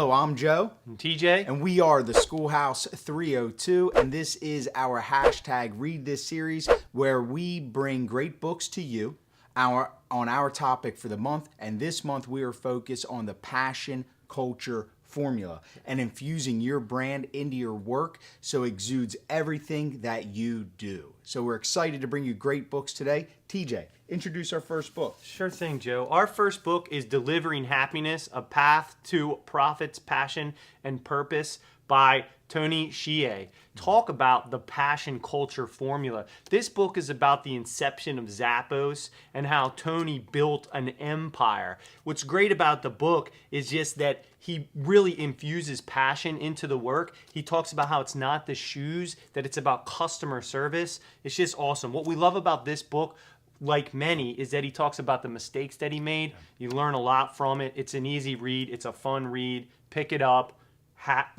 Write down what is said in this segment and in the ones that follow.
Hello, I'm Joe. I'm TJ. And we are the Schoolhouse 302, and this is our hashtag Read This series where we bring great books to you on our topic for the month. And this month we are focused on the passion culture formula and infusing your brand into your work so it exudes everything that you do. So we're excited to bring you great books today. TJ, introduce our first book. Sure thing, Joe. Our first book is Delivering Happiness, A Path to Profits, Passion, and Purpose by Tony Hsieh. Talk about the passion culture formula. This book is about the inception of Zappos and how Tony built an empire. What's great about the book is just that he really infuses passion into the work. He talks about how it's not the shoes, that it's about customer service. It's just awesome. What we love about this book, like many, is that he talks about the mistakes that he made. You learn a lot from it. It's an easy read. It's a fun read. Pick it up.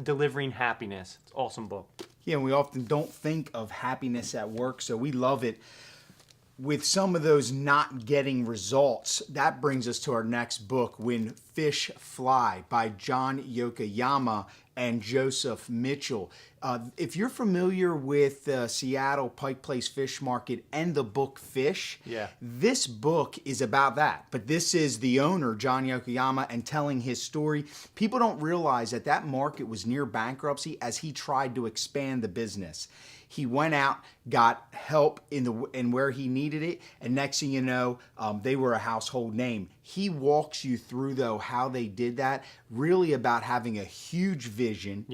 Delivering Happiness. It's an awesome book. Yeah, we often don't think of happiness at work, so we love it. With some of those not getting results, that brings us to our next book, Wynn Fish Fly by John Yokoyama and Joseph Mitchell. If you're familiar with the Seattle Pike Place Fish Market and the book Fish, this book is about that. But this is the owner, John Yokoyama, and telling his story. People don't realize that that market was near bankruptcy as he tried to expand the business. He went out, got help in where he needed it, and next thing you know, they were a household name. He walks you through, though, how they did that, really about having a huge vision,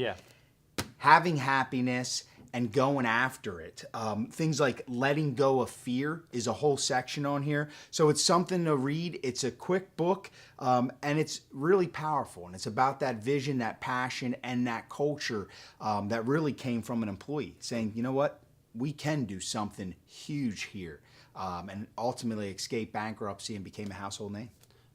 having happiness, and going after it. Things like letting go of fear is a whole section on here. So it's something to read. It's a quick book, and it's really powerful. And it's about that vision, that passion, and that culture that really came from an employee saying, you know what, we can do something huge here, and ultimately escape bankruptcy and became a household name.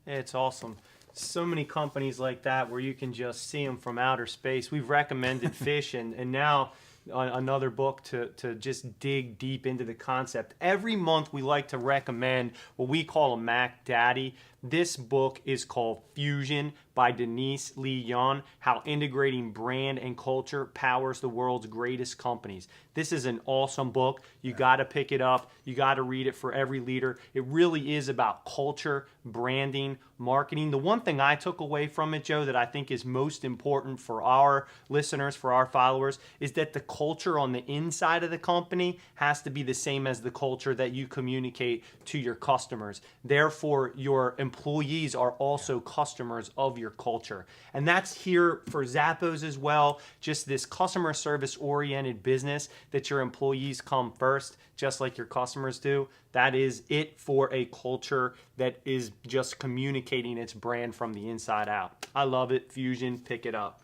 It's awesome. So many companies like that where you can just see them from outer space. We've recommended Fish, and now another book to just dig deep into the concept. Every month we like to recommend what we call a Mac Daddy. This book is called Fusion by Denise Lee Yohn, How Integrating Brand and Culture Powers the World's Greatest Companies. This is an awesome book. You got to pick it up. You got to read it for every leader. It really is about culture, branding, marketing. The one thing I took away from it, Joe, that I think is most important for our listeners, for our followers, is that the culture on the inside of the company has to be the same as the culture that you communicate to your customers. Therefore, your employees are also customers of your culture. And that's here for Zappos as well. Just this customer service oriented business that your employees come first, just like your customers do. That is it for a culture that is just communicating its brand from the inside out. I love it. Fusion, pick it up.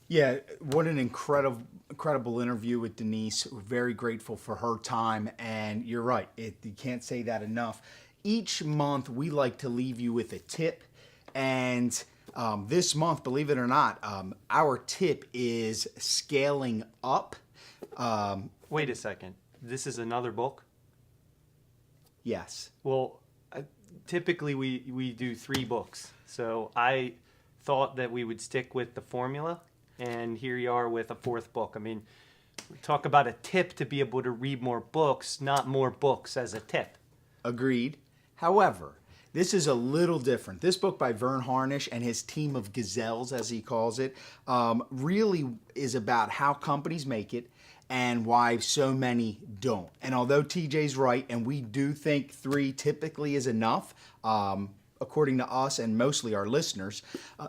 Yeah, what an incredible interview with Denise. We're very grateful for her time. And you're right, you can't say that enough. Each month, we like to leave you with a tip. And this month, believe it or not, our tip is scaling up. Wait a second. This is another book? Yes. Well, typically we do 3 books. So I thought that we would stick with the formula. And here you are with a 4th book. I mean, we talk about a tip to be able to read more books, not more books as a tip. Agreed. However, this is a little different. This book by Harnish and his team of Gazelles, as he calls it, really is about how companies make it and why so many don't. And although TJ's right, and we do think 3 typically is enough, according to us and mostly our listeners,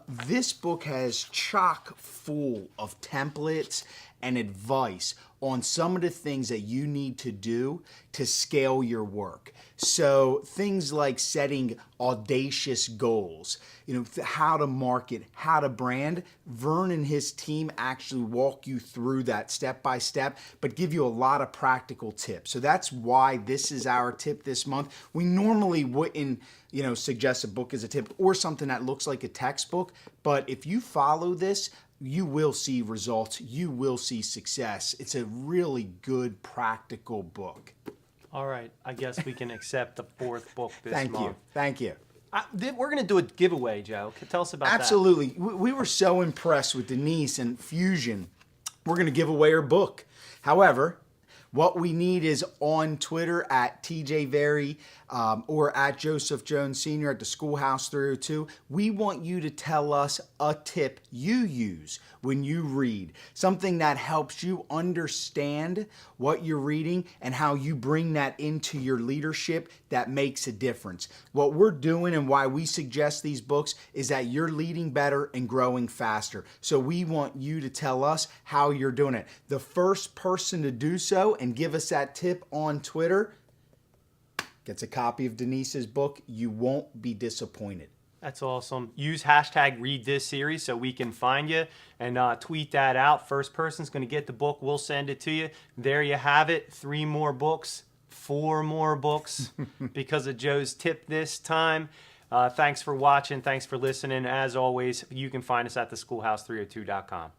this book has chock full of templates and advice on some of the things that you need to do to scale your work. So things like setting audacious goals, how to market, how to brand. Vern and his team actually walk you through that step by step, but give you a lot of practical tips. So that's why this is our tip this month. We normally wouldn't, suggest a book as a tip or something that looks like a textbook, but if you follow this, you will see results. You will see success. It's a really good, practical book. All right. I guess we can accept the 4th book this month. Thank you. We're going to do a giveaway, Joe. Tell us about that. Absolutely. We were so impressed with Denise and Fusion. We're going to give away her book. However, what we need is on Twitter at TJVery or at Joseph Jones Sr. at the Schoolhouse 302. We want you to tell us a tip you use when you read. Something that helps you understand what you're reading and how you bring that into your leadership that makes a difference. What we're doing and why we suggest these books is that you're leading better and growing faster. So we want you to tell us how you're doing it. The first person to do so and give us that tip on Twitter gets a copy of Denise's book. You won't be disappointed. That's awesome. Use hashtag read this series so we can find you and tweet that out. First person's going to get the book. We'll send it to you. There you have it. 3 more books, 4 more books because of Joe's tip this time. Thanks for watching. Thanks for listening. As always, you can find us at theschoolhouse302.com.